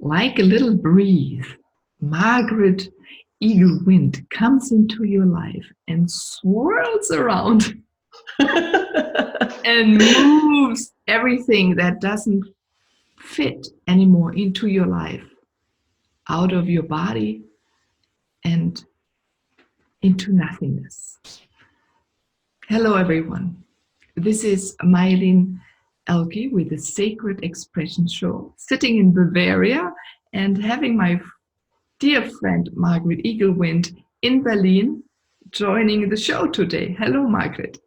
like a little breeze, Margret Eagle Wind comes into your life and swirls around and moves everything that doesn't fit anymore into your life, out of your body and into nothingness. Hello, everyone. This is Meilin with the Sacred Expression Show, sitting in Bavaria and having my dear friend Margret Eagle Wind in Berlin joining the show today. Hello, Margret.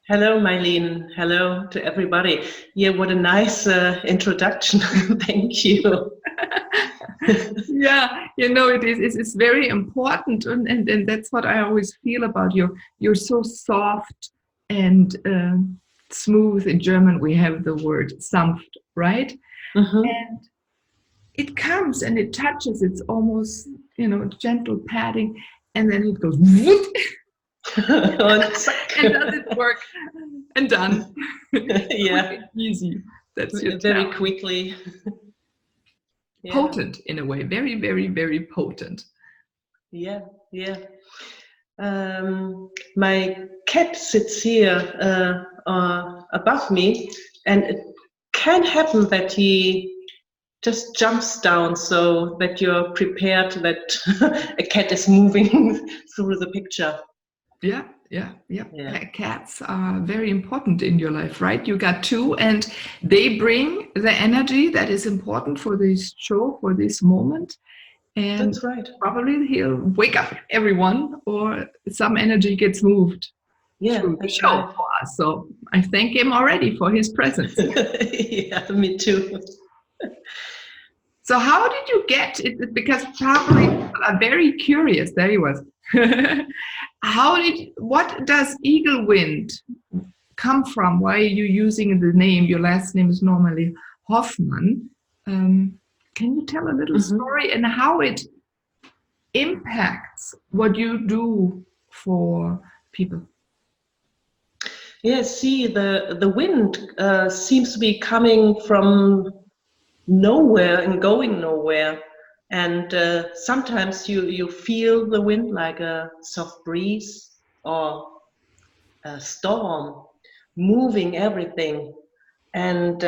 Hello, Meilin. Hello to everybody. Yeah, what a nice introduction. Thank you. Yeah, you know, it's very important, and that's what I always feel about you. You're so soft and smooth. In German we have the word sanft, right? Mm-hmm. And it comes and it touches. It's almost, you know, gentle patting, and then it goes whoop, and does it work and done. Yeah, easy. That's your very talent. quickly. Yeah. Potent in a way, very, very, very potent. Yeah, yeah. My cat sits here above me, and it can happen that he just jumps down so that you're prepared that a cat is moving through the picture. Yeah. Cats are very important in your life, right? You got two, and they bring the energy that is important for this show, for this moment. And that's right. Probably he'll wake up everyone, or some energy gets moved through the show right. For us. So I thank him already for his presence. Yeah, me too. So how did you get it? Because probably people are very curious. There he was. What does Eagle Wind come from? Why are you using the name? Your last name is normally Hoffmann. Can you tell a little story and how it impacts what you do for people? Yeah, see, the wind seems to be coming from nowhere and going nowhere. And sometimes you feel the wind like a soft breeze or a storm moving everything, and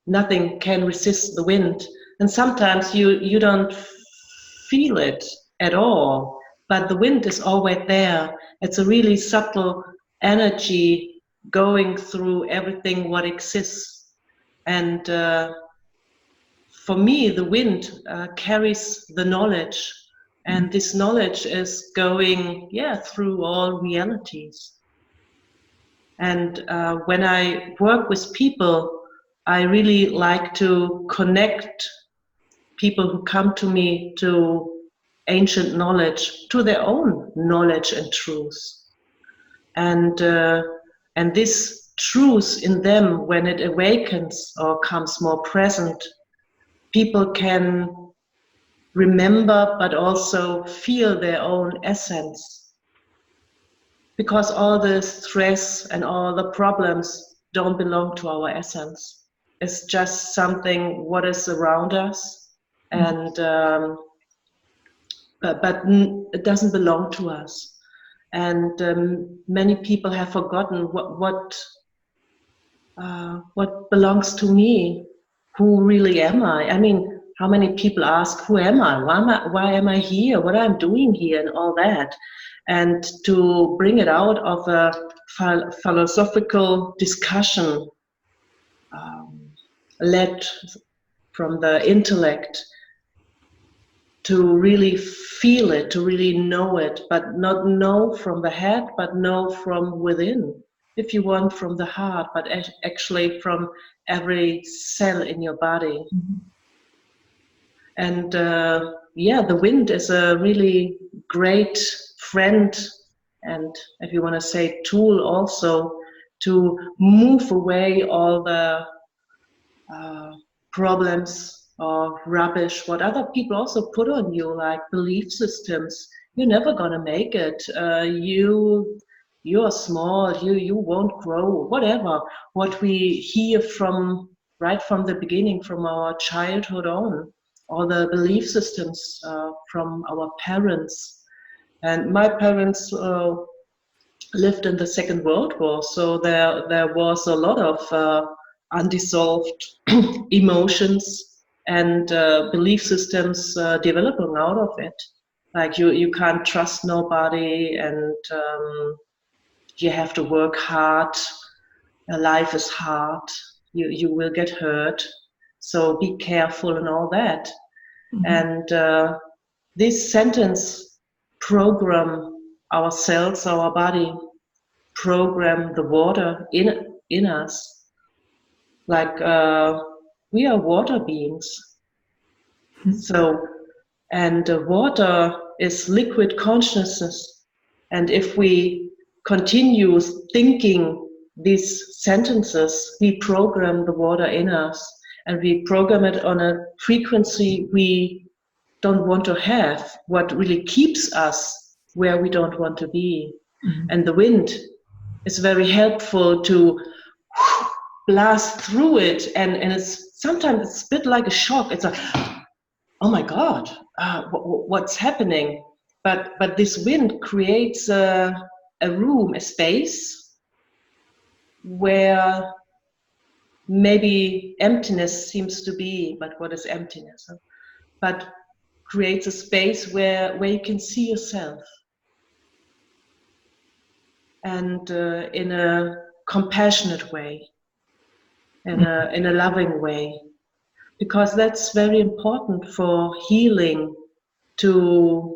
nothing can resist the wind. And sometimes you don't feel it at all, but the wind is always there. It's a really subtle energy going through everything what exists. And for me, the wind carries the knowledge, and this knowledge is going, through all realities. And when I work with people, I really like to connect people who come to me to ancient knowledge, to their own knowledge and truth. And this truth in them, when it awakens or comes more present, people can remember but also feel their own essence. Because all the stress and all the problems don't belong to our essence. It's just something what is around us, and but it doesn't belong to us. And many people have forgotten what belongs to me. Who really am I? I mean, how many people ask, who am I? Why am I here? What I'm doing here and all that? And to bring it out of a philosophical discussion led from the intellect, to really feel it, to really know it, but not know from the head, but know from within. If you want, from the heart, but actually from every cell in your body. And the wind is a really great friend, and if you want to say tool also, to move away all the problems or rubbish what other people also put on you, like belief systems. You're never gonna make it. You're small. You won't grow. Whatever. What we hear from right from the beginning, from our childhood on. all the belief systems from our parents. And my parents lived in the Second World War, so there was a lot of undissolved emotions and belief systems developing out of it. Like you can't trust nobody, and you have to work hard. Life is hard. You will get hurt, so be careful and all that. Mm-hmm. And this sentence program our cells, our body, program the water in us. Like we are water beings. Mm-hmm. So, and water is liquid consciousness. And if we continue thinking these sentences, we program the water in us, and we program it on a frequency we don't want to have, what really keeps us where we don't want to be. Mm-hmm. And the wind is very helpful to blast through it, and it's sometimes it's a bit like a shock. It's like, oh my God, what's happening? But this wind creates a room, a space where maybe emptiness seems to be, but what is emptiness? But creates a space where you can see yourself, and in a compassionate way, in a loving way, because that's very important for healing, to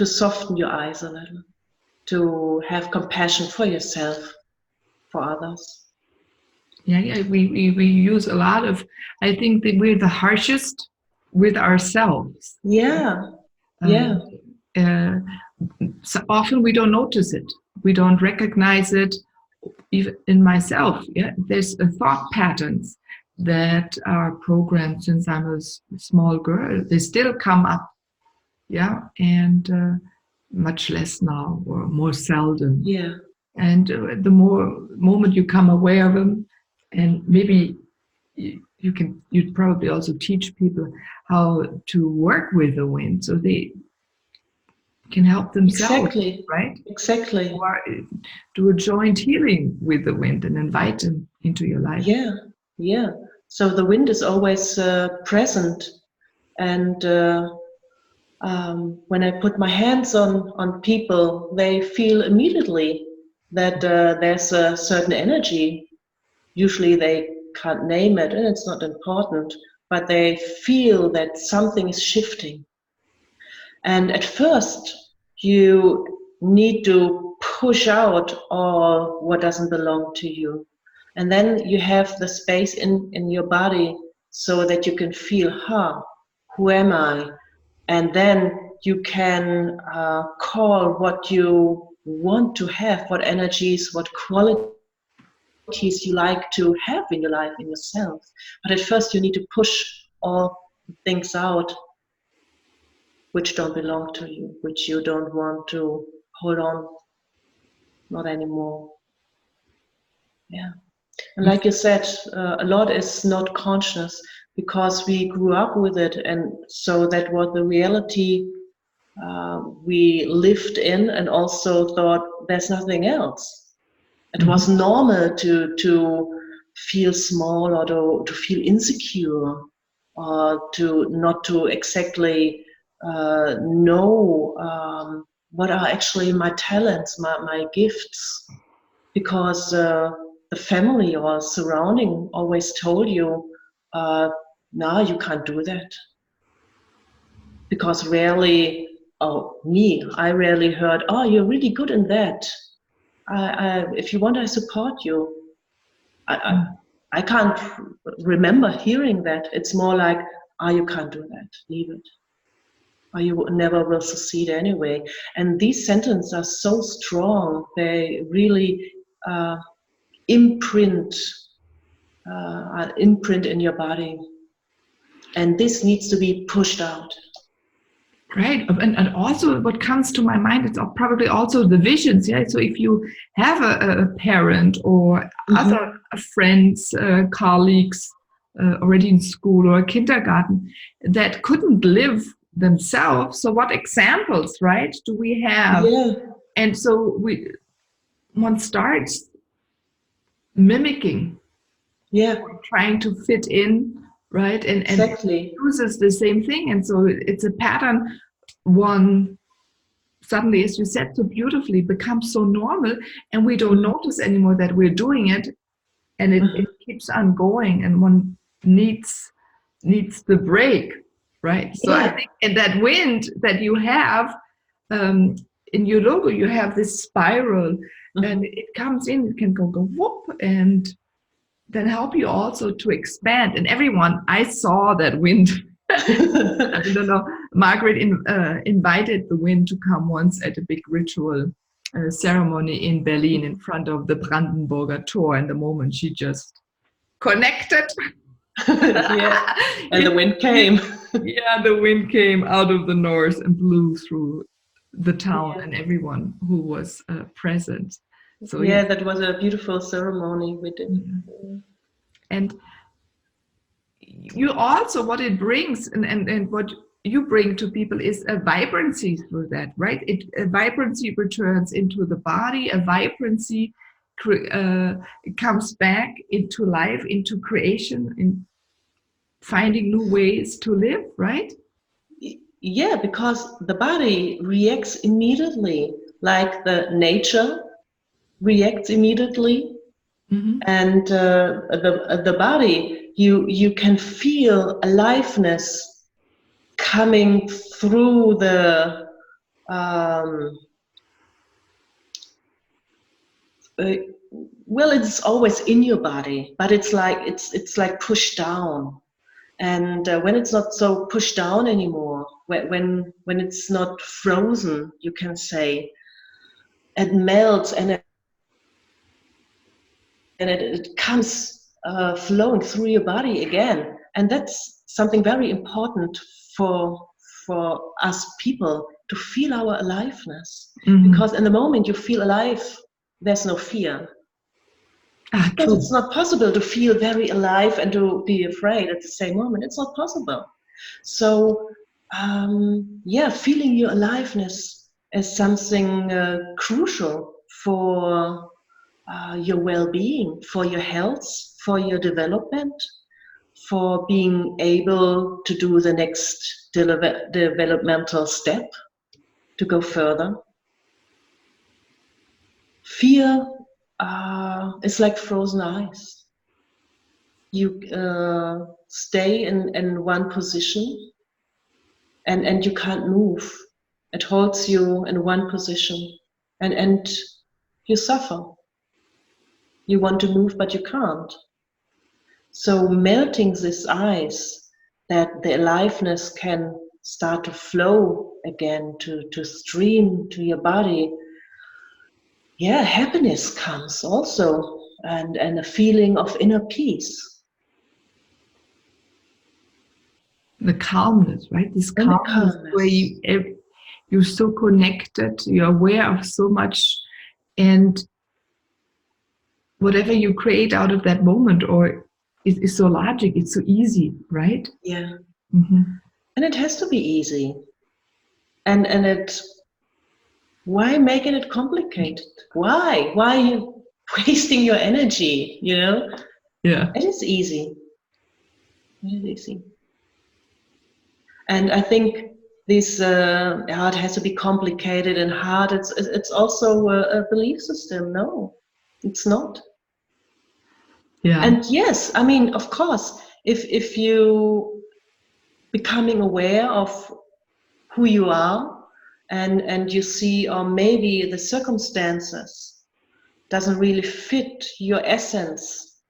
soften your eyes a little, to have compassion for yourself, for others. Yeah, we use a lot of, I think that we're the harshest with ourselves. Yeah. So often we don't notice it. We don't recognize it. Even in myself, there's thought patterns that are programmed since I'm a small girl. They still come up, and much less now, or more seldom. Yeah. And the moment you come aware of them, and maybe you'd probably also teach people how to work with the wind, so they can help themselves. Exactly. Right? Exactly. Or do a joint healing with the wind and invite them into your life. Yeah. So the wind is always present, and when I put my hands on people, they feel immediately that there's a certain energy. Usually they can't name it, and it's not important, but they feel that something is shifting. And at first, you need to push out all what doesn't belong to you. And then you have the space in your body so that you can feel, who am I? And then you can call what you want to have, what energies, what qualities you like to have in your life, in yourself. But at first you need to push all things out which don't belong to you, which you don't want to hold on, not anymore. Yeah. And like you said, a lot is not conscious because we grew up with it, and so that was the reality we lived in, and also thought there's nothing else. It was normal to feel small, or to feel insecure, or to not to exactly know what are actually my talents, my gifts, because the family or surrounding always told you, no, you can't do that. Because rarely, I rarely heard, oh, you're really good in that. If you want, I support you. I can't remember hearing that. It's more like, you can't do that, leave it. Or you never will succeed anyway. And these sentences are so strong, they really imprint in your body. And this needs to be pushed out. Right, and also what comes to my mind is probably also the visions. So if you have a parent or other friends, colleagues, already in school or kindergarten that couldn't live themselves. So what examples, right, do we have? Yeah. And so one starts mimicking, Yeah. trying to fit in, right, and Exactly. uses the same thing. And so it's a pattern one suddenly, as you said so beautifully, becomes so normal, and we don't notice anymore that we're doing it, and it keeps on going, and one needs the break, right? So I Yeah. think in that wind that you have in your logo, you have this spiral, and it comes in, it can go whoop, and then help you also to expand. And everyone, I saw that wind. I don't know. Margret invited the wind to come once at a big ritual ceremony in Berlin in front of the Brandenburger Tor. And the moment she just connected, Yeah. And the wind came. yeah, the wind came out of the north and blew through the town Yeah. and everyone who was present. So Yeah, that was a beautiful ceremony we did. and you also, what it brings and what you bring to people is a vibrancy through that, right? A vibrancy returns into the body, a vibrancy it comes back into life, into creation, in finding new ways to live, right? Yeah, because the body reacts immediately, like the nature reacts immediately, and the body, you can feel aliveness coming through the uh, well, it's always in your body, but it's like pushed down. And when it's not so pushed down anymore, when it's not frozen, you can say, it melts, and it comes flowing through your body again. And that's something very important for us people, to feel our aliveness. Because in the moment you feel alive, there's no fear. Because True. it's not possible to feel very alive and to be afraid at the same moment. It's not possible. So, yeah, feeling your aliveness is something crucial for your well-being, for your health, for your development, for being able to do the next developmental step, to go further. Fear is like frozen ice. You stay in one position, and you can't move. It holds you in one position, and you suffer. You want to move, but you can't. So melting this ice, that the aliveness can start to flow again, to stream to your body. Yeah, happiness comes also, and a feeling of inner peace. The calmness, right? This And the calmness where calmness. you're so connected, you're aware of so much, and whatever you create out of that moment, or is so logic, it's so easy, right? Yeah. Mm-hmm. And it has to be easy. And it, why making it complicated? Why? Why are you wasting your energy, you know? Yeah. It is easy. It is easy. And I think this it has to be complicated and hard. It's also a belief system. No, it's not. Yeah. And yes, I mean, of course, if you becoming aware of who you are, and you see, or maybe the circumstances doesn't really fit your essence,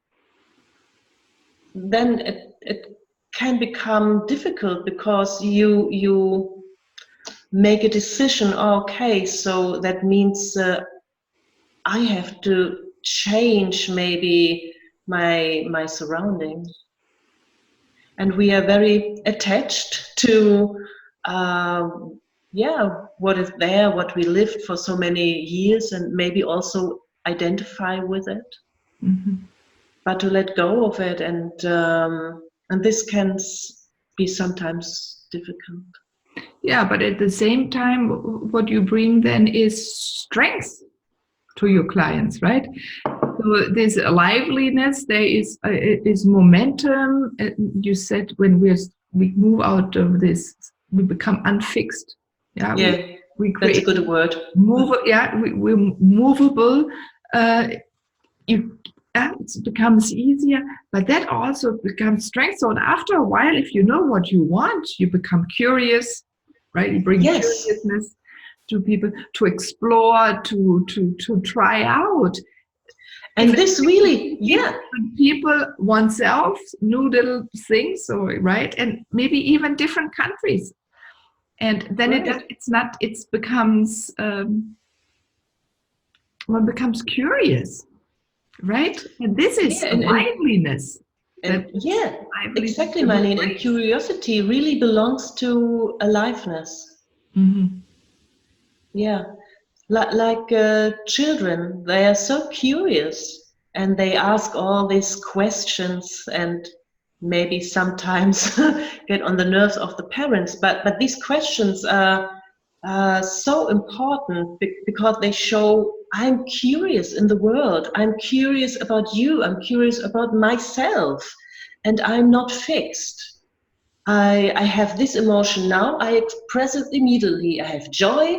then it can become difficult, because you make a decision. Okay, so that means I have to change maybe my surrounding. And we are very attached to yeah, what is there, what we lived for so many years, and maybe also identify with it. Mm-hmm. but to let go of it, and this can be sometimes difficult. Yeah, but at the same time, what you bring then is strength to your clients, right? So there's a liveliness, there is momentum. You said when we move out of this, we become unfixed. Yeah, Yeah, we that's a create good word. we're movable. You it becomes easier, but that also becomes strength. So after a while, if you know what you want, you become curious, right? You bring Yes. curiousness to people to explore, to try out. And this really, People oneself, new little things, or right, and maybe even different countries, and then right. it becomes one becomes curious, right? And this is Yeah, liveliness. and yeah, Liveliness exactly, that we Meilin. And bring. curiosity really belongs to aliveness. Mm-hmm. Yeah, like children, they are so curious and they ask all these questions and maybe sometimes get on the nerves of the parents. But these questions are so important because they show I'm curious in the world. I'm curious about you. I'm curious about myself, and I'm not fixed. I have this emotion now. I express it immediately. I have joy.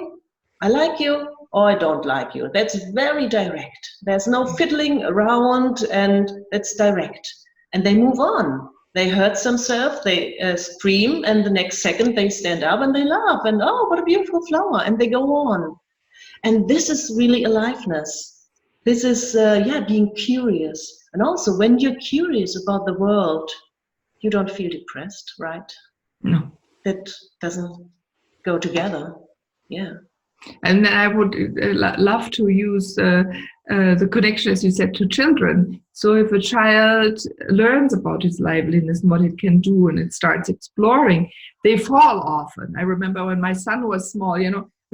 I like you or I don't like you. That's very direct. There's no fiddling around, and it's direct. And they move on. They hurt themselves, they scream, and the next second they stand up and they laugh, and oh, what a beautiful flower, and they go on. And this is really aliveness. This is, being curious. And also, when you're curious about the world, you don't feel depressed, right? No. That doesn't go together. Yeah. And I would love to use the connection, as you said, to children. So if a child learns about his liveliness and what it can do, and it starts exploring, they fall often. I remember when my son was small,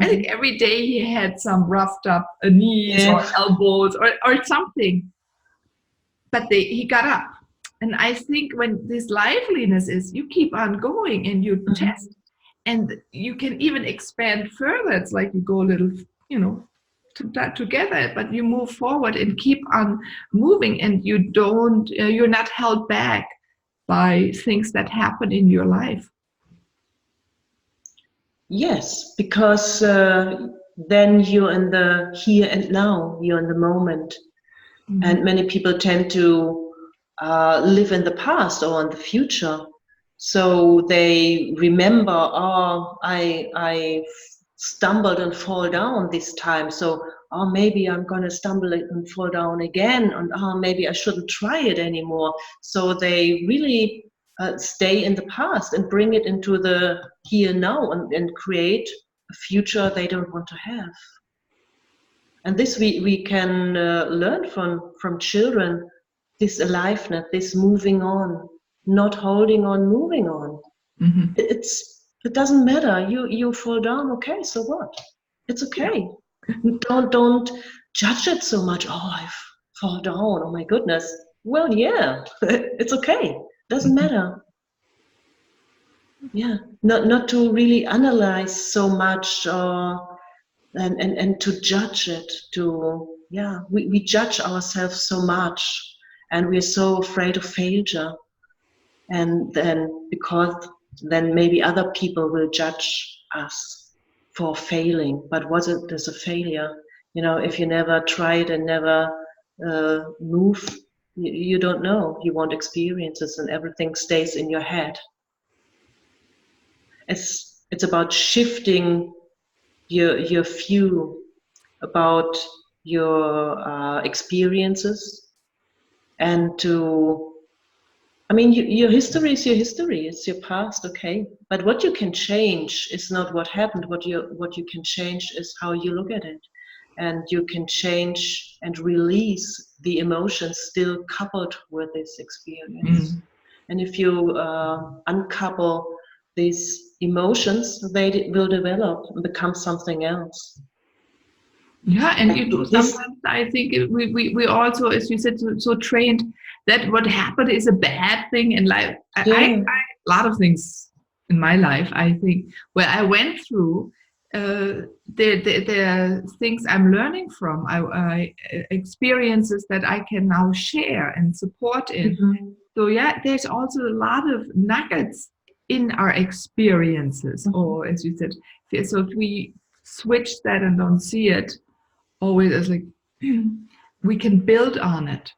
I think every day he had some roughed up knees or elbows or something, but he got up. And I think when this liveliness is, you keep on going and you test, and you can even expand further. It's like you go a little, together, but you move forward and keep on moving, and you're not held back by things that happen in your life. Yes, because then you're in the here and now, you're in the moment. Mm-hmm. And many people tend to live in the past or in the future. So they remember, oh, I stumbled and fall down this time. So, oh, maybe I'm going to stumble and fall down again. And oh, maybe I shouldn't try it anymore. So they really stay in the past and bring it into the here now, and create a future they don't want to have. And this we can learn from children, this aliveness, this moving on, not holding on, moving on. Mm-hmm. It doesn't matter. You fall down, okay, so what? It's okay. Don't judge it so much. Oh, I fall down. Oh my goodness. Well, yeah, it's okay. Doesn't matter. Yeah, not to really analyze so much and to judge it. We judge ourselves so much, and we're so afraid of failure, and then because then maybe other people will judge us for failing. But was it as a failure? If you never tried and never move, you don't know. You won't experience it, and everything stays in your head. It's about shifting your view about your experiences, and your history is your history, it's your past, okay, but what you can change is not what happened. What you can change is how you look at it, and you can change and release the emotions still coupled with this experience. And if you uncouple these emotions, they will develop and become something else. Yeah, and sometimes I think we also, as you said, so trained that what happened is a bad thing in life. Yeah. A lot of things in my life, I think, where I went through, there are things I'm learning from, I experiences that I can now share and support in. Mm-hmm. So yeah, there's also a lot of nuggets in our experiences, Mm-hmm. or as you said, so if we switch that and don't see it always as like, we can build on it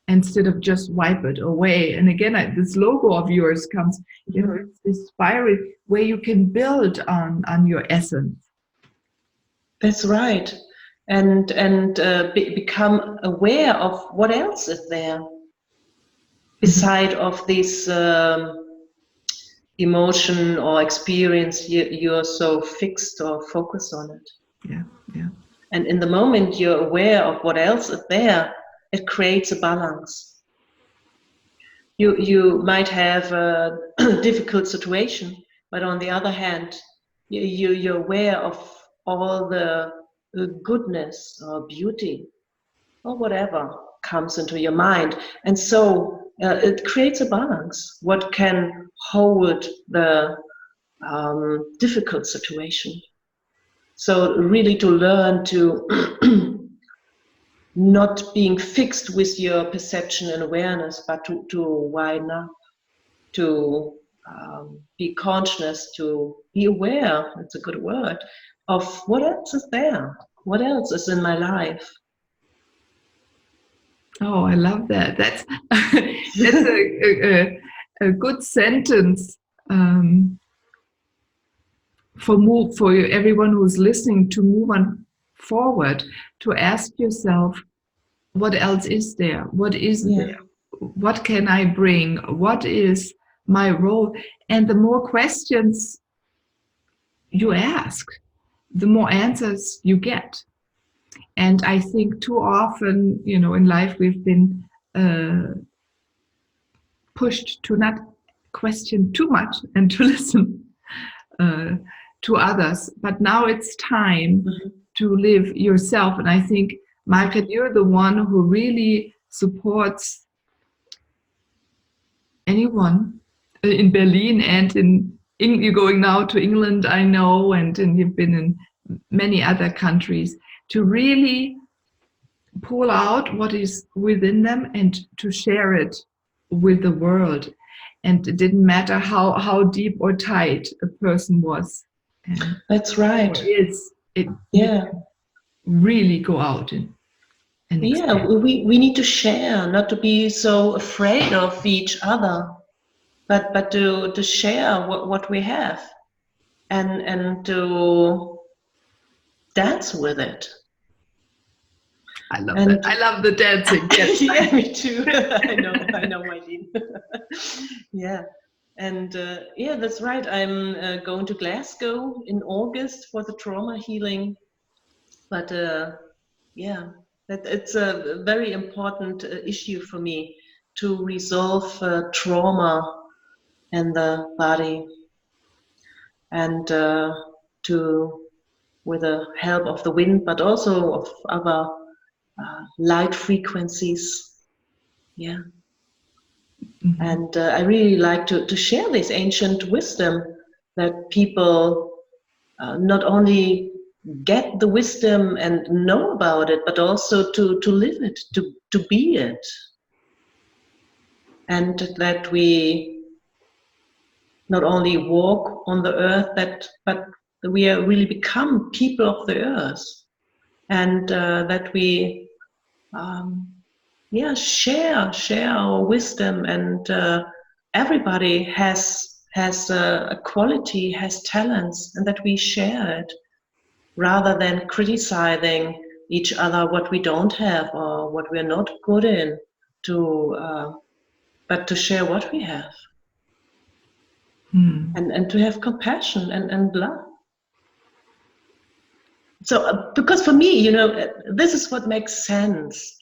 instead of just wipe it away. And again, this logo of yours comes, it's this fiery where you can build on your essence. That's right. And become aware of what else is there beside of this emotion or experience you're so fixed or focused on it. Yeah, yeah. And in the moment you're aware of what else is there, it creates a balance. You might have a difficult situation, but on the other hand, you're aware of all the goodness or beauty or whatever comes into your mind. And so it creates a balance, what can hold the difficult situation. So really to learn to not being fixed with your perception and awareness, but to widen up, to be conscious, to be aware, it's a good word, of what else is there, what else is in my life. Oh, I love that. That's a good sentence for everyone who's listening to move on forward, to ask yourself, what else is there? What is there? What can I bring? What is my role? And the more questions you ask, the more answers you get. And I think too often, in life we've been pushed to not question too much and to listen to others. But now it's time to live yourself. And I think, Margret, you're the one who really supports anyone in Berlin and you're going now to England, I know, and you've been in many other countries, to really pull out what is within them and to share it with the world. And it didn't matter how deep or tight a person was. And that's right. Really go out and we need to share, not to be so afraid of each other, but to share what we have and to dance with it. I love that. I love the dancing. Yes. Yeah, me too. I know, Meilin. Yeah, and that's right. I'm going to Glasgow in August for the trauma healing. But it's a very important issue for me to resolve trauma in the body, and to, with the help of the wind, but also of other light frequencies. Yeah. Mm-hmm. And I really like to share this ancient wisdom that people not only get the wisdom and know about it, but also to live it, to be it. And that we not only walk on the earth, but we really become people of the earth. And that we share our wisdom, and everybody has a quality, has talents, and that we share it rather than criticizing each other what we don't have or what we're not good in, but to share what we have. And to have compassion and love. So because for me, this is what makes sense.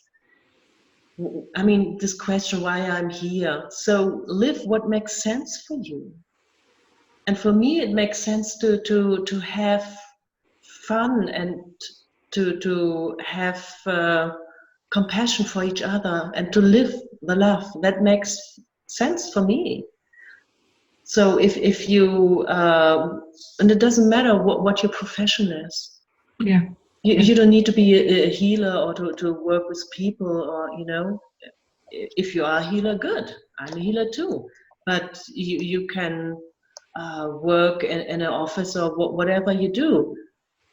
I mean, this question, why I'm here. So live what makes sense for you. And for me, it makes sense to have fun and to have compassion for each other, and to live the love. That makes sense for me. So if you and it doesn't matter what your profession is. Yeah. You don't need to be a healer or to work with people, or if you are a healer, good. I'm a healer too. But you can work in an office or whatever you do.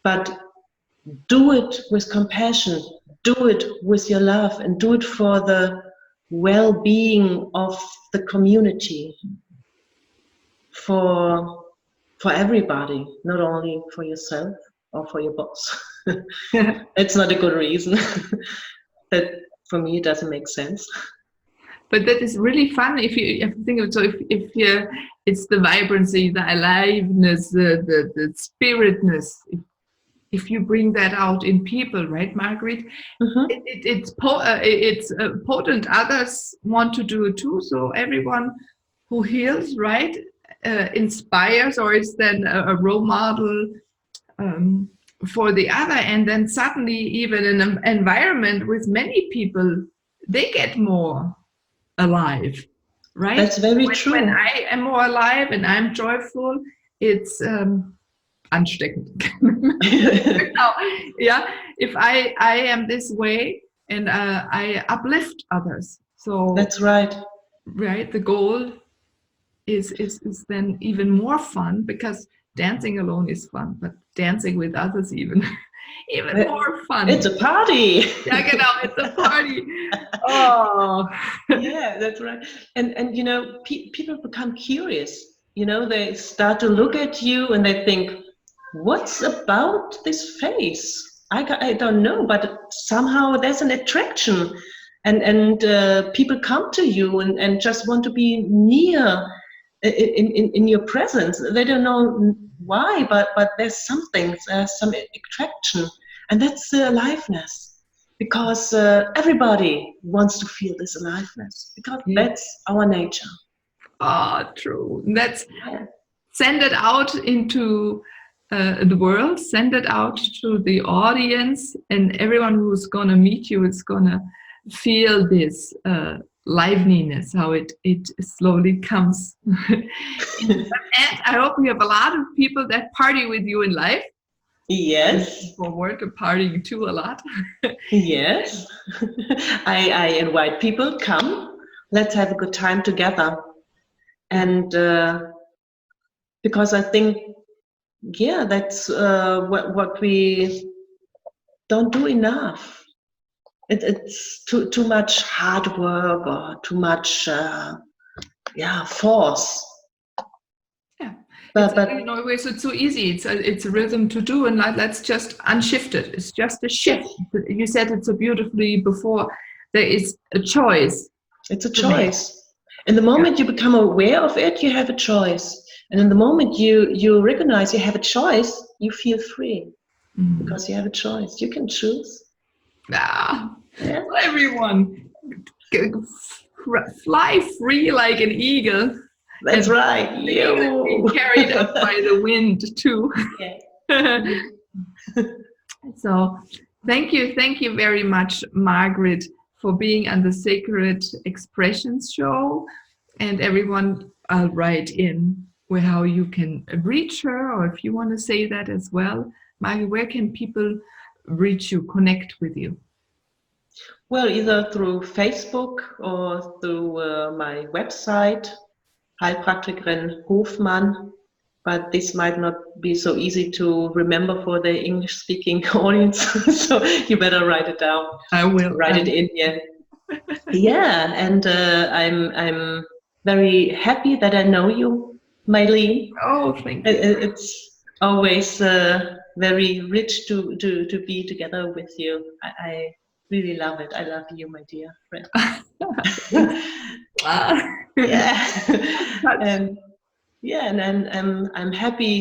But do it with compassion, do it with your love, and do it for the well-being of the community, for everybody, not only for yourself or for your boss. It's not a good reason. That for me, it doesn't make sense. But that is really fun if you think of it. So if you, it's the vibrancy, the aliveness, the spiritness. If you bring that out in people, right, Margret? Mm-hmm. It's potent. Others want to do it too. So everyone who heals, right, inspires, or is then a role model for the other. And then suddenly, even in an environment with many people, they get more alive, right? That's very true. When I am more alive and I'm joyful, it's ansteckend. Yeah, if I am this way and I uplift others. So that's right. Right, the goal is then even more fun, because dancing alone is fun, but dancing with others even more fun. It's a party. Yeah, genau, it's a party. Oh, yeah, that's right. And people become curious. They start to look at you and they think, what's about this face? I don't know, but somehow there's an attraction, and people come to you and just want to be near in your presence. They don't know why, but there's something, some attraction, and that's the aliveness. Because everybody wants to feel this aliveness, because that's our nature. Oh, true. That's send it out into the world, send it out to the audience, and everyone who's gonna meet you is gonna feel this liveliness, how it slowly comes. And I hope we have a lot of people that party with you in life. Yes. Forward to partying too a lot. Yes. I invite people, come, let's have a good time together. And because I think, that's what we don't do enough. It's too much hard work or too much force. Yeah, but it's so easy. It's a rhythm to do, and let's just unshift it. It's just a shift. You said it so beautifully before. There is a choice. It's a choice. In the moment you become aware of it, you have a choice. And in the moment you recognize you have a choice, you feel free. Because you have a choice. You can choose. Everyone fly free like an eagle. That's right. You be carried up by the wind too. So thank you very much, Margret, for being on the Sacred Expressions show. And everyone, I'll write in how you can reach her, or if you want to say that as well. Margret, where can people reach you, connect with you? Well, either through Facebook or through my website, Heilpraktikerin Hofmann. But this might not be so easy to remember for the English-speaking audience, so you better write it down. I will write it in here. Yeah, and I'm very happy that I know you, Meilin. Oh, thank you. It's always very rich to be together with you. I really love it. I love you, my dear friend. Yeah. And I'm happy